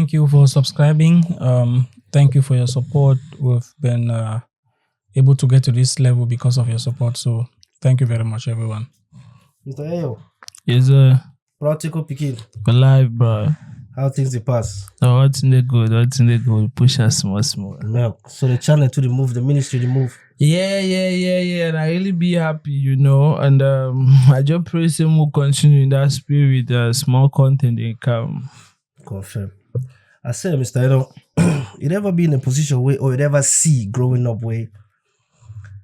thank you for subscribing. Thank you for your support. We've been able to get to this level because of your support. So thank you very much, everyone. Mr. Ayo. Yes, sir. Practical picking. Alive, bro. How things they pass? So what's in the good? Push us small. Milk. So the channel to the move, the ministry to move. Yeah. And I really be happy, And I just pray some will continue in that spirit. Small content they come. Confirm. I said, Mr. Ayo, you never be in a position where, or you never see growing up where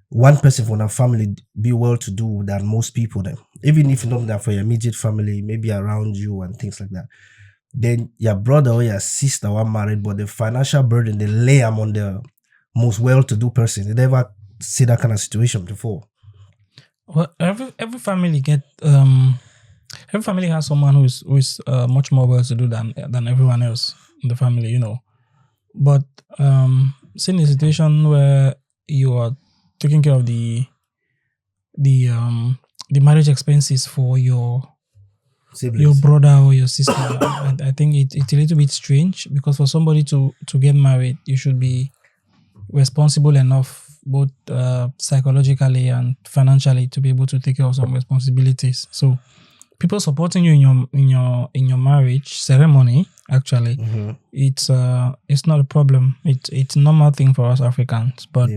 one person from a family be well to do than most people then. Even if not that for your immediate family, maybe around you and things like that. Then your brother or your sister were married, but the financial burden they lay them on the most well-to-do person. You never see that kind of situation before. Well, every family every family has someone who is much more well-to-do than everyone else in the family, But seeing a situation where you are taking care of the marriage expenses for your Siblings. your brother or your sister, I think it's a little bit strange, because for somebody to get married, you should be responsible enough, both psychologically and financially, to be able to take care of some responsibilities. So people supporting you in your marriage ceremony, actually, it's not a problem. It's a normal thing for us Africans, but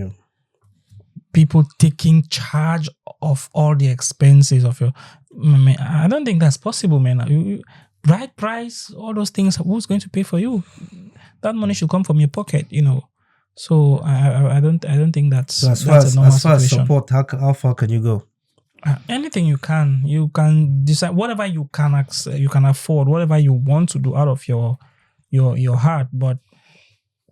people taking charge of all the expenses of your, I don't think that's possible, man. Bride price, all those things, who's going to pay for you? That money should come from your pocket, So I don't think that's So as that's a normal far as situation. support, how far can you go? Anything you can decide, whatever you can you can afford, whatever you want to do out of your heart. But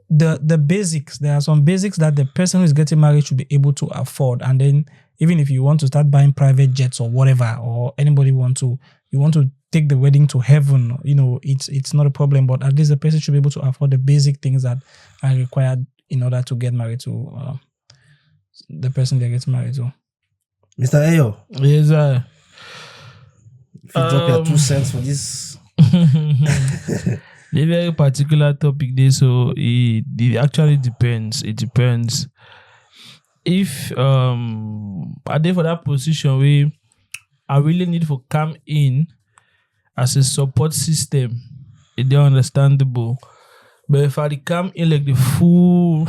the basics, there are some basics that the person who is getting married should be able to afford. And then even if you want to start buying private jets or whatever, or anybody you want to take the wedding to heaven, it's not a problem. But at least the person should be able to afford the basic things that are required in order to get married to the person they're getting married to. Mr. Ayo. Yes, sir. If you drop your 2 cents for this. The very particular topic there, so it actually depends. It depends. If I did for that position where I really need to come in as a support system, it's understandable. But if I come in like the full,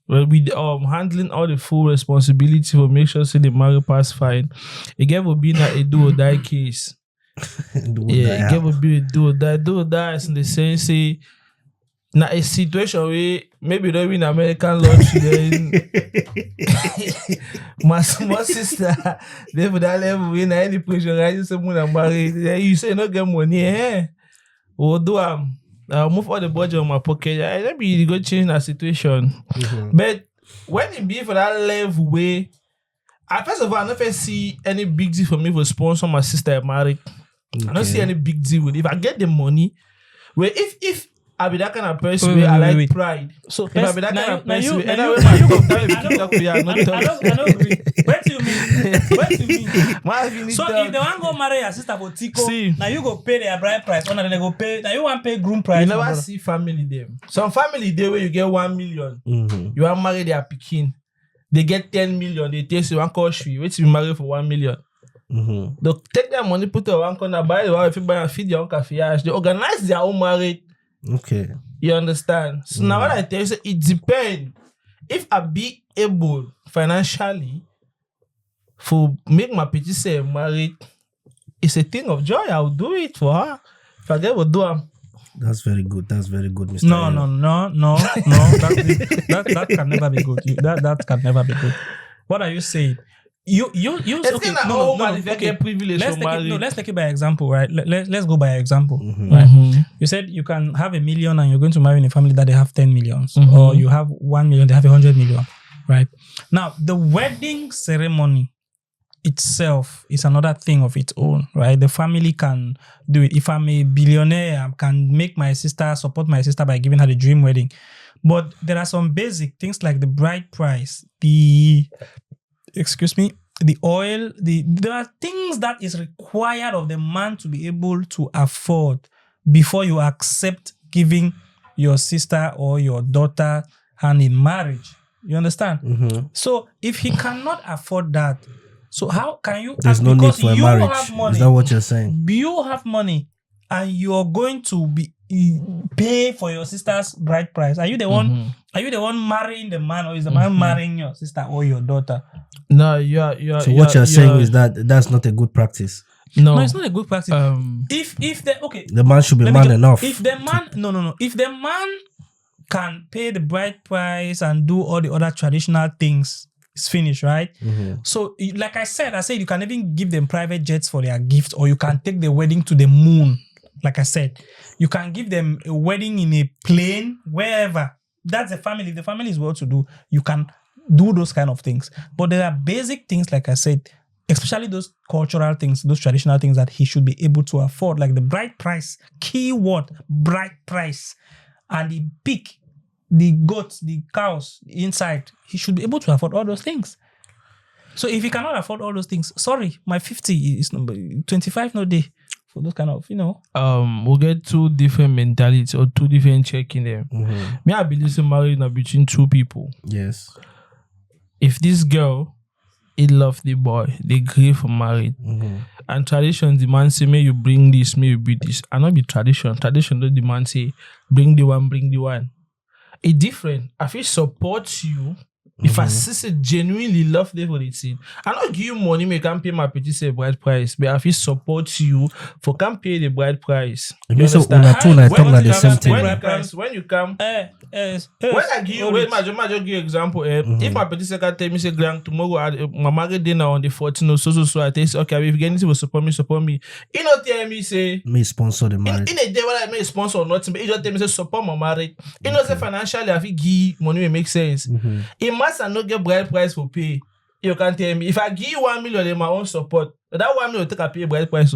with handling all the full responsibility for make sure say the marriage pass fine, it gave will be a do or die case. It gave will be a do or die in the sense say now a situation where maybe don't win American lottery then my small sister they for that level win any position right someone and married. You say no get money, or do I'll move all the budget on my pocket. Maybe you go change that situation. But when it be for that level way, first of all, I never see any big deal for me for sponsor my sister married. I don't see any big deal with it. If I get the money, where if I be that kind of person where I like pride. So if I be that kind of person where I don't agree. What do you mean? So if they want go marry your sister for Tico, now you go pay their bride price, or they go pay. Now you want pay groom price. You never see family them. Some family there where you get 1 million, you want marry their pikin, they get 10 million. They take you one country. Wait till you marry for 1 million. They take their money, put it on one corner, buy the wife, buy and feed their own cafe. They organize their own marriage. Okay. You understand? So now what I tell you, it depends. If I be able financially for make my petite say married, it's a thing of joy. I'll do it for her. If I get what do I'm. That's very good, Mr. No. That can never be good. That can never be good. What are you saying? You okay? Okay. Privilege let's take it by example, right? Let's go by example, right? You said you can have 1 million and you're going to marry in a family that they have 10 millions, or you have 1 million, they have 100 million, right? Now the wedding ceremony itself is another thing of its own, right? The family can do it. If I'm a billionaire, I can make my sister support my sister by giving her the dream wedding. But there are some basic things like the bride price, the oil, there are things that is required of the man to be able to afford before you accept giving your sister or your daughter hand in marriage. You understand? So if he cannot afford that, so how can you? There's no need because for a you marriage. have money. Is that what you're saying? You have money, and you're going to pay for your sister's bride price. Are you the one? Are you the one marrying the man, or is the man marrying your sister or your daughter? No, you're. So what you're saying is that that's not a good practice. No, it's not a good practice. If the man should be man enough. If the man if the man can pay the bride price and do all the other traditional things, it's finished, right? So like I said you can even give them private jets for their gift, or you can take the wedding to the moon. Like I said, you can give them a wedding in a plane, wherever. That's the family. If the family is well to do, you can do those kind of things. But there are basic things, like I said, especially those cultural things, those traditional things that he should be able to afford, like the bride price, keyword, bride price, and the pig, the goats, the cows inside. He should be able to afford all those things. So if he cannot afford all those things, sorry, my 50 is number 25 no day for those kind of, we'll get two different mentalities or two different checking them. Me, I believe in marriage now between two people. Yes. If this girl, he love the boy, they agree for marriage. And tradition demand say, may you bring this, may you be this. And not be tradition. Tradition don't demand say, bring the one. It's different. I feel support you. If I sister genuinely love them for the thing, I not give you money, me can pay my petit say bride price, but I feel support you for can pay the bride price. You understand? When you come, when I give you, wait, I give you example. If my petit say can tell me say, "Grand tomorrow, my married dinner on the 14th, so I tell you, okay, if you get anything, will support me. You not tell me say me sponsor the marriage. In a day when I may sponsor or nothing, but you just tell me say support my marriage. You know say financially, I feel give money will make sense. It must not get bride price for pay. You can tell me if I give you 1 million in my own support, that 1 million will take a pay bride price.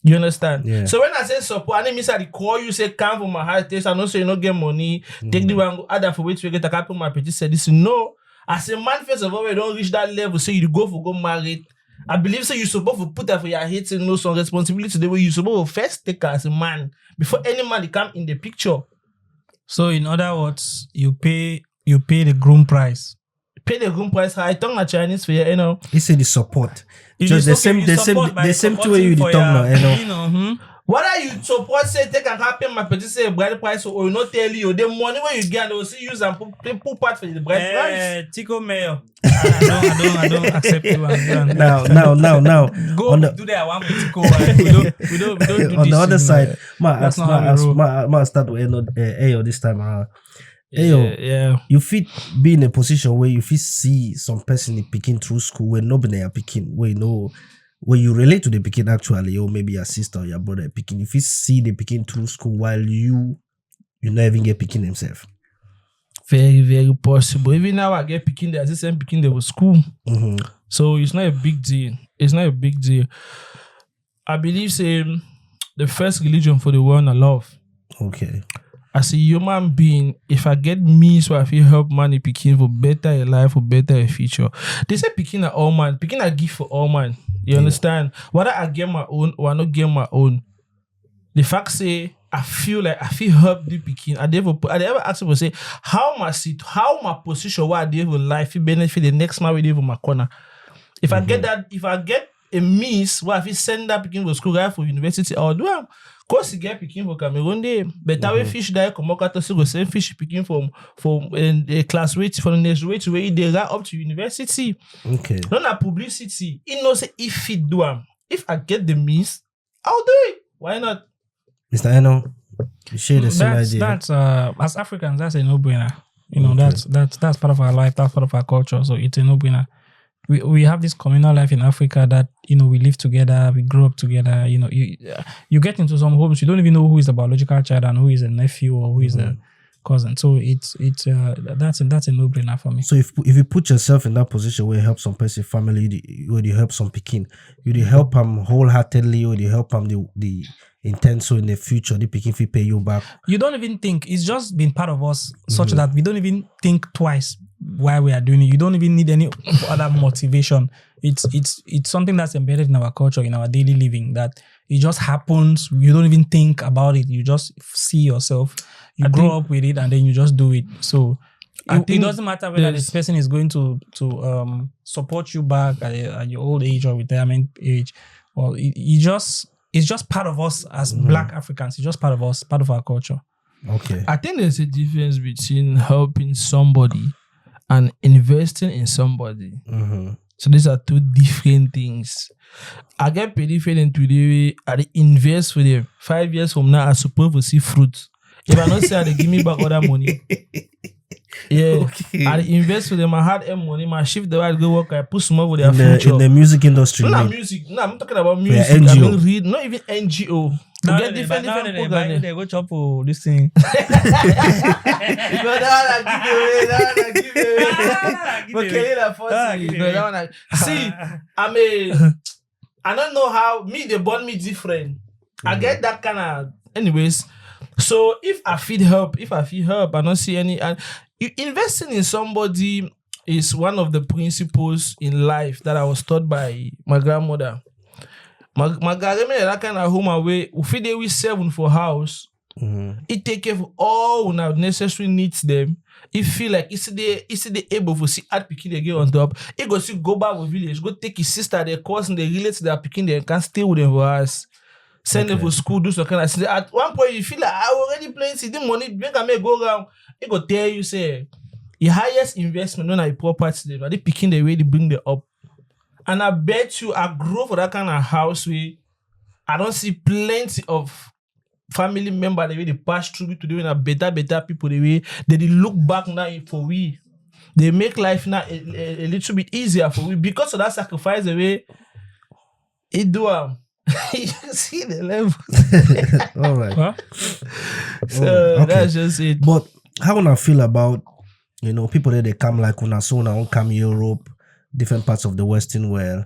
You understand? Yeah. So when I say support, I didn't mean I call you say come for my heart test. I know say you not get money. Take the one other for which we get a couple my petit said this. No, as a man first of all, we don't reach that level. So you go married. I believe so you're supposed to put that for your head and know some responsibility the way you're supposed to first take as a man before any man come in the picture. So in other words, you pay the groom price. Pay the groom price. I talk na Chinese for you, He said the support. Just the same two way you talk now, Whether you support say take and happen my petit say bride price or not tell you the money when you get they will see use and put part for the bride price. Tico Mayo. I don't accept you. Now. Go do that one with Tico. We don't do on this the other side, ma start with Ayo this time around. Ayo, Yeah. you fit be in a position where you fit see some person picking through school where nobody are picking, where you relate to the picking actually, or maybe your sister or your brother picking. If you see the picking through school while you not even get picking himself. Very, very possible. Even now I get picking the assistant picking the school. So it's not a big deal. I believe say the first religion for the world I love. Okay. As a human being, if I get means where I feel help money picking for better a life, for better a future. They say picking a all man, picking a gift for all man. You understand? Whether I get my own or I not get my own. The fact say I feel help the picking. I never ask people say how my position where I live in life benefit the next man we live in my corner. If I get that, if I get a means where I feel send that picking for school guy for university, I'll do them. Cause you get picking for Cameroon day, but that way fish die come out to go same fish picking from a class rate from the next rate where they right up to university. Okay. Not a publicity. You know say if it do them, if I get the means, I'll do it. Why not? Mr. Eno, you share the same idea. That's as Africans, that's a no-brainer. That's part of our life, that's part of our culture. So it's a no-brainer. We have this communal life in Africa that we live together, we grow up together. You get into some homes, you don't even know who is the biological child and who is a nephew or who is a cousin. So it's that's a no-brainer for me. So if you put yourself in that position where you help some person family, where you help some pikin, you help them wholeheartedly, or you help them the intend so in the future they picking fi pay you back. You don't even think, it's just been part of us such that we don't even think twice why we are doing it. You don't even need any other motivation. It's something that's embedded in our culture, in our daily living, that it just happens. You don't even think about it. You just see yourself. You grow up with it and then you just do it. So it doesn't matter whether this person is going to support you back at your old age or retirement age, or it's just part of us as Black Africans. It's just part of us, part of our culture. Okay. I think there's a difference between helping somebody and investing in somebody. So these are two different things. I get paid different today. I invest for them. 5 years from now, I supposed to see fruit. If I not say they give me back all that money. Yeah, Okay. I invest for them. I had money. My shift the right go work. I put some over their future. In the music industry. Not man. music. No, I'm talking about music. NGO. I mean, read. Not even NGO. To get different programs. They go chop for this thing. But that one I give away. See, I don't know how they born me different. I get that kind of. Anyways, so if I feel help, I don't see any. And investing in somebody is one of the principles in life that I was taught by my grandmother. My grandmother that kind of home away. If we 7 for house, it take care of all necessary needs them. It feel like it's the able to see at picking they get on top. It go see go back with village, go take his sister, their cousin, they relate to their picking, they can stay with them for us. Send them for school, do some kind of thing. At one point, you feel like I already playing, see the money, make a go around. It go tell you, say, the highest investment when I property, they picking the way they bring them up. And I bet you, I grow for that kind of house where I don't see plenty of family members the way they pass through to doing a better people the way they look back now for we. They make life now a little bit easier for we because of that sacrifice the way it do. You see the level. All right. Huh? So that's just it. But how wanna feel about people that they come like una come Europe, different parts of the Western world.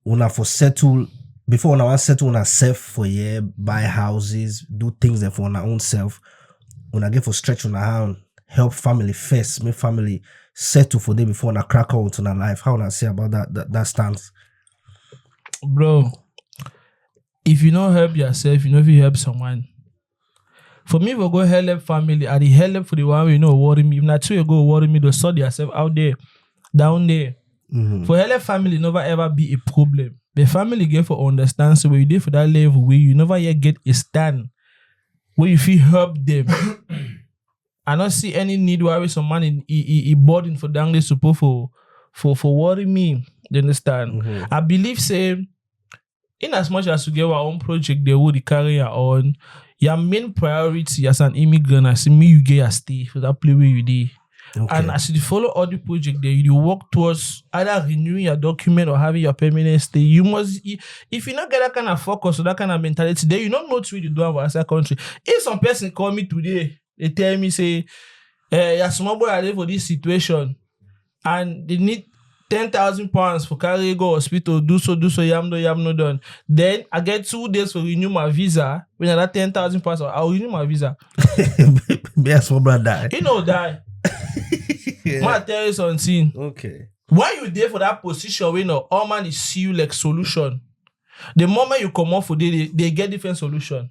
Una for settle before una settle una self for year, buy houses, do things there for una own self. Una get for stretch una hand, help family first, make family settle for them before una crack out on life. How wanna say about that stance? Bro, if you don't help yourself, if you help someone. For me, if I go help family, I help for the one worry me. If not two, you go worry me, to sort yourself out there, down there. For help family, never ever be a problem. The family get for understand, so when you do for that level where you never yet get a stand where you feel help them. I don't see any need why someone in burden for down there support for worry me. You understand? I believe say in as much as you get our own project, they will carry on. Your main priority as an immigrant, as me, you get a stay for that place where you did. Okay. And as you follow all the project there, you work towards either renewing your document or having your permanent stay. You must, if you not get that kind of focus or that kind of mentality, then you don't know what you do in outside country. If some person call me today, they tell me say, your small boy are there for this situation, and they need £10,000 for carry go hospital, do so, yam no done. Then I get 2 days for renew my visa. When I that £10,000, I'll renew my visa. Me a small brother die. He no die. I tell you something. Okay. Why you there for that position when all man is see you like solution? The moment you come off for they get different solution.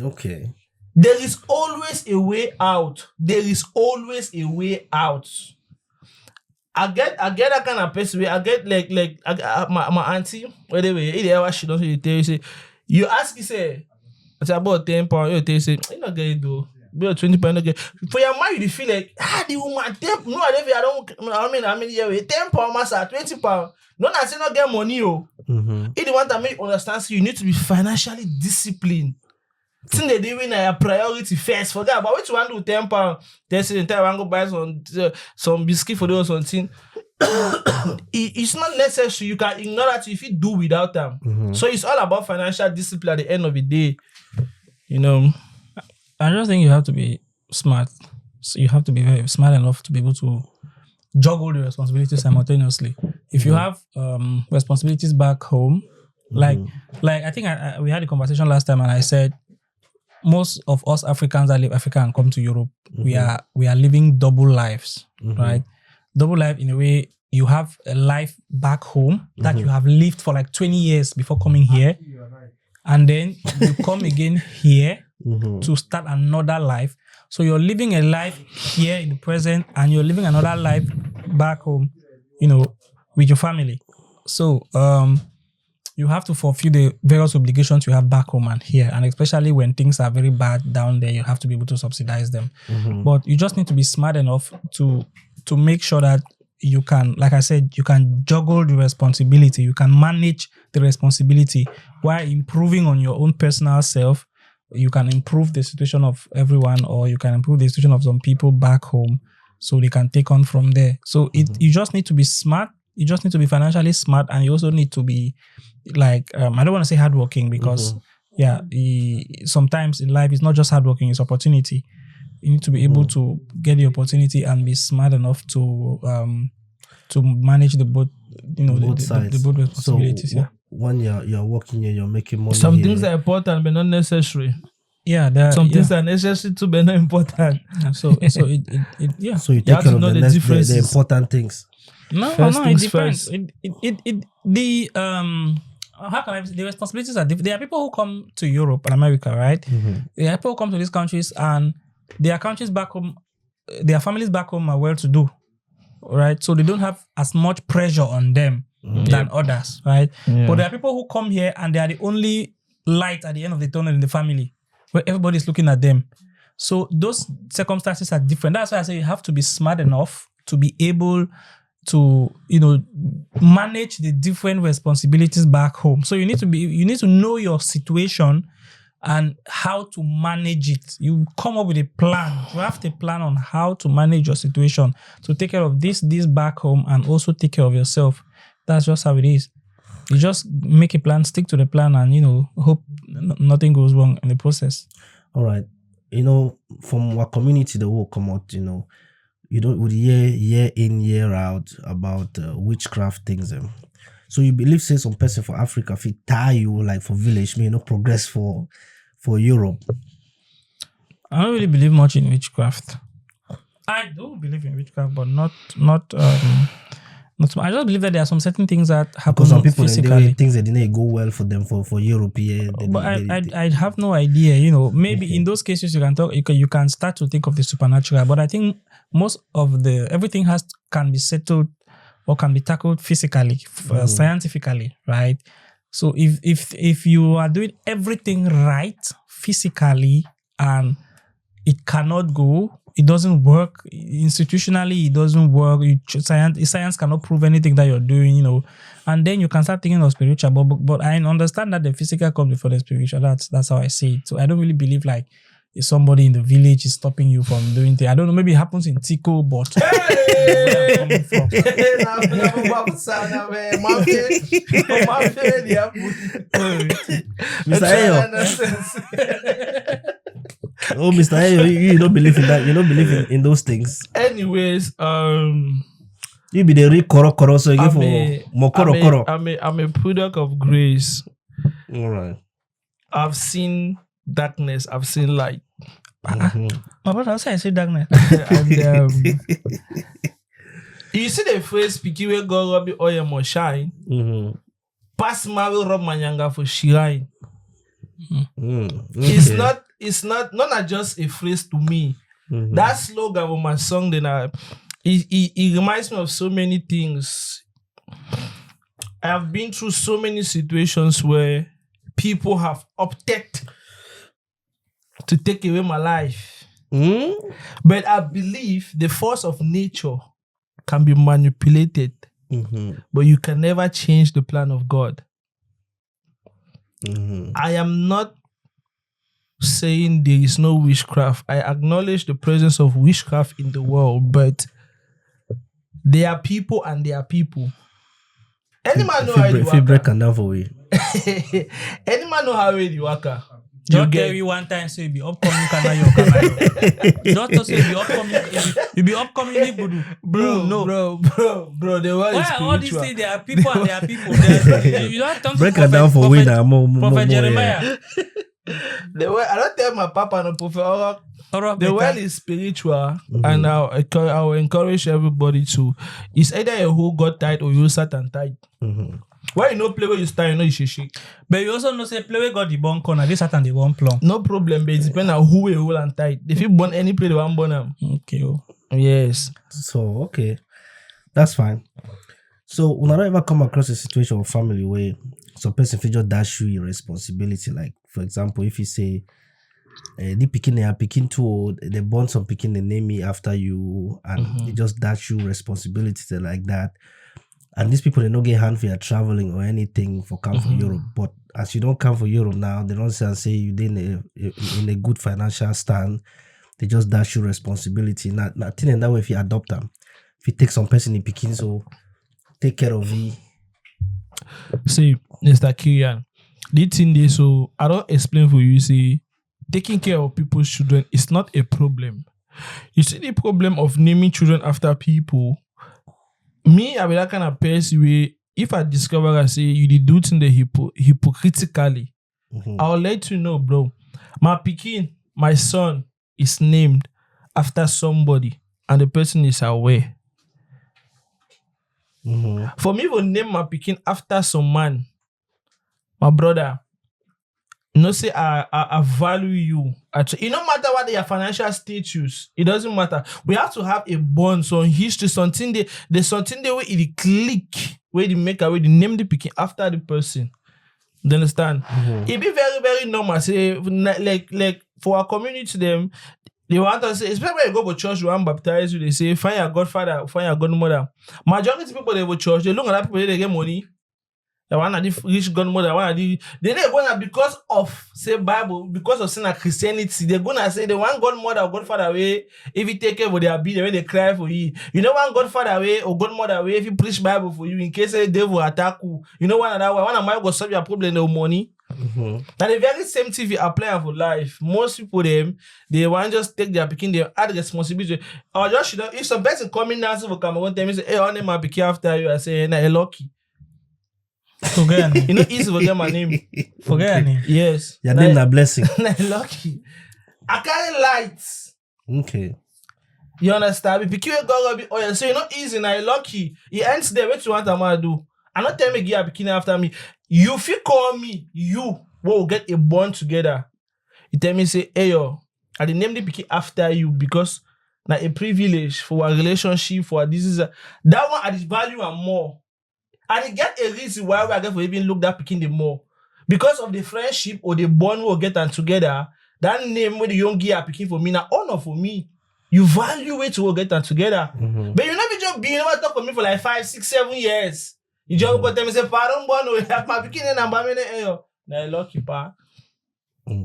Okay. There is always a way out. I get that kind of person where I get like my auntie, whatever she don't say, tell you say, you ask you say, it's about £10, you tell you say, you not get it though. Be £20 again. For your mind, you feel like the woman £10. No, I mean, yeah, £10 master, £20. No, I say not get money, If you want to make understand, so you need to be financially disciplined. Since they doing a priority first, forget about what you want to do £10. They say the entire want go buy some biscuit for those something. It's not necessary. You can ignore that if you do without them. So it's all about financial discipline at the end of the day. I just think you have to be smart. So you have to be very smart enough to be able to juggle the responsibilities simultaneously. If you have responsibilities back home, Like I think we had a conversation last time, and I said most of us Africans that leave Africa and come to Europe, we are living double lives, right? Double life in a way. You have a life back home that you have lived for like 20 years before coming here, and then you come again here to start another life. So you're living a life here in the present, and you're living another life back home, with your family. So you have to fulfill the various obligations you have back home and here, and especially when things are very bad down there, you have to be able to subsidize them. But you just need to be smart enough to make sure that you can, like I said, you can juggle the responsibility, you can manage the responsibility while improving on your own personal self. You can improve the situation of everyone, or you can improve the situation of some people back home so they can take on from there. So you just need to be smart. You just need to be financially smart, and you also need to be like, I don't want to say hardworking because sometimes in life it's not just hardworking, it's opportunity. You need to be able to get the opportunity and be smart enough to manage the both, both sides. The both responsibilities. So when you're working here, you're making money. Some things are important but not necessary. Yeah, some things are necessary too but not important. So you take care of the important things. No, it depends. How can I say, the responsibilities are different. There are people who come to Europe and America, right? There are people who come to these countries, and their countries back home, their families back home are well-to-do, right? So they don't have as much pressure on them than others, right? Yeah. But there are people who come here and they are the only light at the end of the tunnel in the family, where everybody's looking at them. So those circumstances are different. That's why I say you have to be smart enough to be able to, manage the different responsibilities back home. So you need to know your situation and how to manage it. You come up with a plan. You have a plan on how to manage your situation to take care of this back home and also take care of yourself. That's just how it is. You just make a plan, stick to the plan, and hope nothing goes wrong in the process. All right. From our community, the will come out, you don't would year in, year out about witchcraft things. So you believe, say, some person for Africa, if he tie you like for village, progress for Europe. I don't really believe much in witchcraft. I do believe in witchcraft, but not. I just believe that there are some certain things that happen because some people physically. Things that didn't go well for them for Europe. But I have no idea. Maybe in those cases you can start to think of the supernatural. But I think most of everything can be settled or can be tackled physically, scientifically, right? So if you are doing everything right physically and it cannot go, it doesn't work institutionally, it doesn't work. Science cannot prove anything that you're doing, and then you can start thinking of spiritual. But I understand that the physical comes before the spiritual. That's how I see it. So I don't really believe like if somebody in the village is stopping you from doing things. I don't know, maybe it happens in Tico, but where I'm coming from. Mr. Ayo. Oh, Mr. Ayo, you don't believe in that. You don't believe in those things. Anyways, you be the real koro, so you give for more koro. I'm a product of grace. All right. I've seen darkness, I've seen light. My brother, I say darkness. And you see the phrase "Piki we go rub the oil more shine." Pass Mario Rob Manyanga for shine. Okay. It's not just a phrase to me. That slogan of my song, then it reminds me of so many things. I have been through so many situations where people have opted to take away my life. But I believe the force of nature can be manipulated, but you can never change the plan of God. I am not saying there is no witchcraft. I acknowledge the presence of witchcraft in the world, but there are people and there are people. Any man know how you work. Break down for we. Any man know how you work. Just tell you one time, say be upcoming Kanayo. Just say be upcoming. You be upcoming Igbudu. Bro. The world is Why spiritual. all these things? There are people and there are people. You don't turn to Break it down for Prophet, winner. Prophet Jeremiah. The world, I don't tell my papa no prophet. Alright, The world is spiritual, and I'll encourage everybody to. It's either you who got tight or you sat and tight. Why you no play where you start, you know you should shake. But you also know say play where got the born corner. This Satan the one plumb. No problem, but it depends on who you hold and tight. If you burn any play, the one burn them. Okay. Yes. So okay, that's fine. So when I ever come across a situation or family where some person feel just dash you your responsibility, like for example, if you say the picking they are picking too, they born some picking they name me after you, and they just dash you responsibilities like that. And these people they don't get hand for your traveling or anything for come for Europe. But as you don't come for Europe now, they don't say you did in a good financial stand. They just dash you responsibility. Not in that way if you adopt them. If you take some person in picking, so take care of it. See, Mr. Kirian, the thing is, so I don't explain for you. See, taking care of people's children is not a problem. You see, the problem of naming children after people. Me, I be that kind of person where if I discover I say you did do things hypocritically, I'll let you know, bro. My pikin, my son, is named after somebody, and the person is aware. For me to name my pikin after some man, my brother, no say I value you. It no matter what their financial status, it doesn't matter. We have to have a bond, some history, there's something the way it click, where they make a way they name the pikin after the person. You understand? It be very, very normal. Say like for our community, them they want to say, especially when you go to church, you want to baptize you, they say, find your godfather, find your godmother. Majority of people they go to church, they look at that people, they get money. They want to rich godmother, they're gonna because of say Bible, because of sin and Christianity, they're gonna say they want godmother or godfather away if you take care of their bill, when they cry for you. You know one godfather away or godmother away if you preach Bible for you in case the devil attack you. You know one another one of my go solve your problem no money. And the very same thing you apply for life. Most people they want just take their picking, they add responsibility. Or just if some person coming now for come one time, say, hey, I name my picking after you. I say, nah, lucky. Forget You know, easy to forget my name. Forget your name. Yes. Your name a blessing. Lucky. I carry lights. Okay. You understand? If you go be oil, so you're not easy now. Lucky. He ends there. What you want to do? I'm not telling me get a bikini after me. You feel call me. You will get a bond together. You tell me say, hey yo, I didn't name the bikini after you because now a privilege for a relationship for this is that one I value and more. And it get a reason why we are going to even look that picking the more. Because of the friendship or the bond we'll get and together, that name where the young gear picking for me, now honor for me. You value it to get and together. But you never just be, you never talk to me for like 5, 6, 7 years. You just go tell me, say, pardon, boy, no, have my picking and I'm now lucky, pa.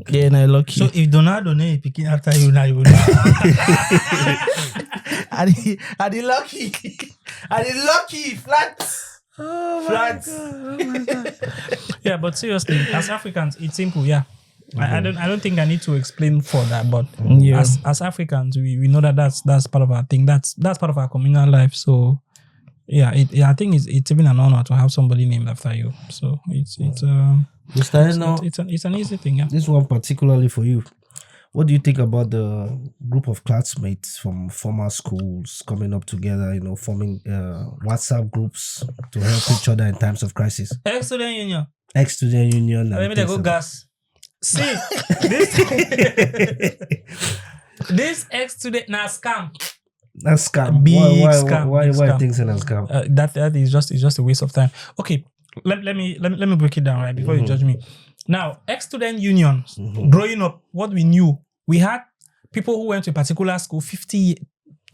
Yeah, now lucky. So if Donald name picking after you, now you will. I the lucky. I the lucky, flat. God. Yeah, but seriously, as Africans, it's simple. Yeah, I don't think I need to explain for that. But as Africans, we know that that's part of our thing. That's part of our communal life. So yeah, I think it's even an honor to have somebody named after you. So it's an easy thing. Yeah, This one particularly for you. What do you think about the group of classmates from former schools coming up together, forming WhatsApp groups to help each other in times of crisis? Ex-student union. Ex-student union. Let me go gas. See, this ex-student now scam. That's scam. Big Why scam. Why things in a scam? That is just a waste of time. Okay, let me break it down right before you judge me. Now, ex-student unions, growing up, what we knew, we had people who went to a particular school 50,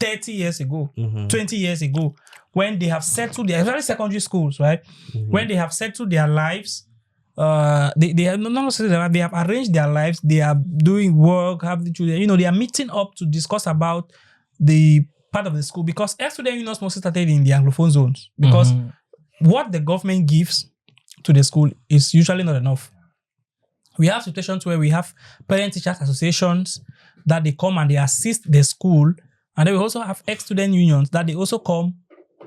30 years ago, 20 years ago, when they have settled their, especially secondary schools, right? When they have settled their lives, they have not settled their lives, they have arranged their lives, they are doing work, have the children, they are meeting up to discuss about the part of the school, because ex-student unions mostly started in the Anglophone zones, because what the government gives to the school is usually not enough. We have situations where we have parent-teachers associations that they come and they assist the school. And then we also have ex-student unions that they also come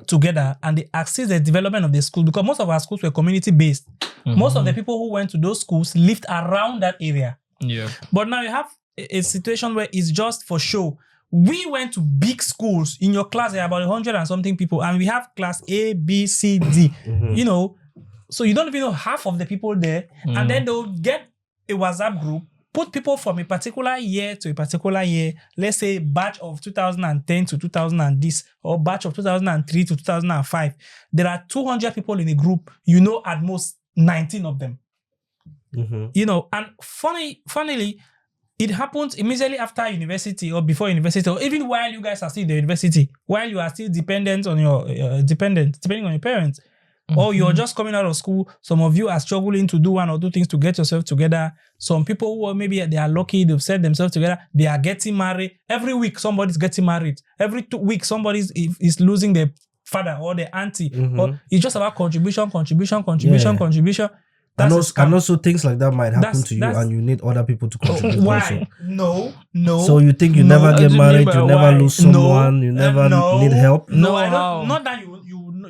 together and they assist the development of the school, because most of our schools were community-based. Most of the people who went to those schools lived around that area. Yeah. But now you have a situation where it's just for show. We went to big schools. In your class, there are about 100 and something people, and we have class A, B, C, D. You know, so you don't even know half of the people there. And then they'll get a WhatsApp group, put people from a particular year to a particular year, let's say batch of 2010 to 2000 and this, or batch of 2003 to 2005. There are 200 people in a group, you know, at most 19 of them. You know, and funnily, it happens immediately after university or before university, or even while you guys are still in the university, while you are still dependent on your depending on your parents. Or you're just coming out of school. Some of you are struggling to do one or two things to get yourself together. Some people who are maybe they are lucky, they've set themselves together. They are getting married. Every week, somebody's getting married. Every 2 weeks, somebody is losing their father or their auntie. Or it's just about contribution. And also things like that might happen to you, and you need other people to contribute. Why? Also. No. So you think you never get married, you never lose someone, you never need help? No, I don't. Not that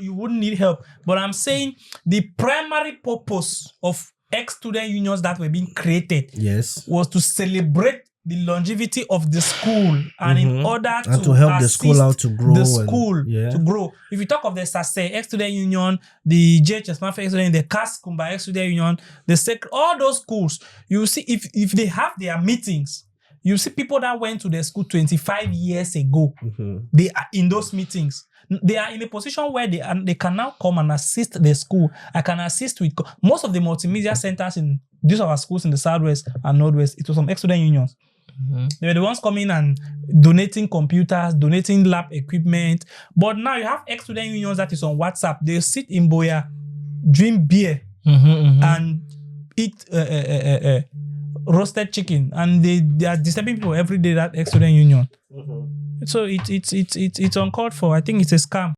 you wouldn't need help, but I'm saying the primary purpose of ex-student unions that were being created was to celebrate the longevity of the school, and in order to help the school out to grow. To grow. If you talk of the SASE ex-student union, the JHS Mafia ex-student, the CAS Kumba ex-student union, all those schools, you see if they have their meetings, you see people that went to the school 25 years ago, they are in those meetings. They are in a position where they can now come and assist the school. I can assist with most of the multimedia centers in these are our schools in the Southwest and Northwest. It was some ex-student unions. They were the ones coming and donating computers, donating lab equipment. But now you have ex-student unions that is on WhatsApp. They sit in Boya, drink beer, and eat roasted chicken, and they are disturbing people every day. That ex-student union. So it's uncalled for. I think it's a scam.